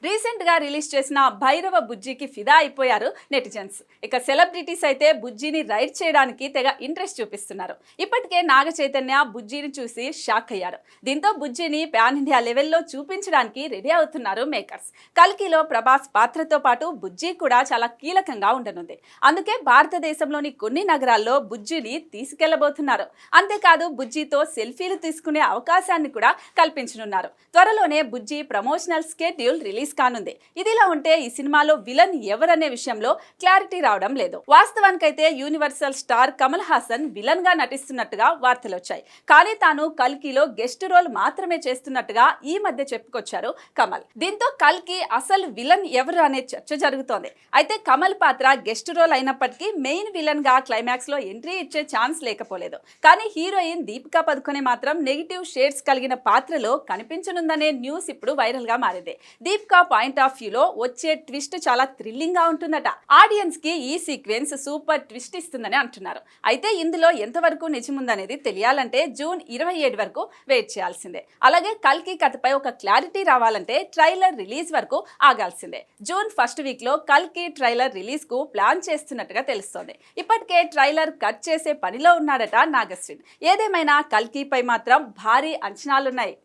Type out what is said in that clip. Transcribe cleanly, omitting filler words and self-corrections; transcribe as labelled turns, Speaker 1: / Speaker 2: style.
Speaker 1: Recent గా release చేసిన భైరవ బుజ్జికి ఫిదా అయిపోయారు నెటిజన్స్. ఇక సెలబ్రిటీస్ అయితే బుజ్జిని రైడ్ చేయడానికి తెగ ఇంట్రెస్ట్ చూపిస్తున్నారు. ఇప్పటికే నాగ చైతన్య బుజ్జిని చూసి షాక్ అయ్యారు. దీంతో బుజ్జిని పాన్ ఇండియా లెవెల్లో చూపించడానికి రెడీ అవుతున్నారు మేకర్స్. కల్కిలో ప్రభాస్ పాత్రతో పాటు బుజ్జి కూడా చాలా కీలకంగా ఉండనుంది. అందుకే భారతదేశంలోని కొన్ని నగరాల్లో బుజ్జిని తీసుకెళ్లబోతున్నారు. అంతేకాదు బుజ్జితో సెల్ఫీలు తీసుకునే అవకాశాన్ని కూడా కల్పించనున్నారు. త్వరలోనే బుజ్జి ప్రమోషనల్ స్కెడ్యూల్ రిలీజ్ కానుంది. ఇదిలా ఉంటే ఈ సినిమాలో విలన్ ఎవరనే విషయంలో క్లారిటీ రావడం లేదు. వాస్తవానికైతే universal star Kamal Haasan villain గా నటిస్తున్నట్టుగా వార్తలు వచ్చాయి. కానీ తాను కల్కిలో గెస్ట్ రోల్ మాత్రమే చేస్తున్నట్టుగా ఈ మధ్య చెప్పుకొచ్చారు కమల్. దీంతో కల్కి అసలు విలన్ ఎవరు అనే చర్చ జరుగుతోంది. అయితే కమల్ పాత్ర గెస్ట్ రోల్ అయినప్పటికీ మెయిన్ విలన్ గా క్లైమాక్స్ లో ఎంట్రీ ఇచ్చే ఛాన్స్ లేకపోలేదు. కానీ హీరోయిన్ దీపికా పదుకొనె మాత్రం నెగిటివ్ షేడ్స్ కలిగిన పాత్రలో కనిపించనుందనే న్యూస్ ఇప్పుడు వైరల్ గా మారింది. దీపికా పాయింట్ ఆఫ్ వ్యూలో వచ్చే ట్విస్ట్ చాలా థ్రిల్లింగ్ గా ఉంటుందట. ఆడియన్స్ కి ఈ సీక్వెన్స్ సూపర్ ట్విస్ట్ ఇస్తుందని అంటున్నారు. అయితే ఇందులో ఎంతవరకు నిజముందనేది తెలియాలంటే జూన్ 27 వరకు వెయిట్ చేయాల్సిందే. అలాగే కల్కి కథపై ఒక క్లారిటీ రావాలంటే ట్రైలర్ రిలీజ్ వరకు ఆగాల్సిందే. జూన్ ఫస్ట్ వీక్ లో కల్కి ట్రైలర్ రిలీజ్ కు ప్లాన్ చేస్తున్నట్టుగా తెలుస్తోంది. ఇప్పటికే ట్రైలర్ కట్ చేసే పనిలో ఉన్నాడట నాగశ్విన్. ఏదేమైనా కల్కిపై మాత్రం భారీ అంచనాలున్నాయి.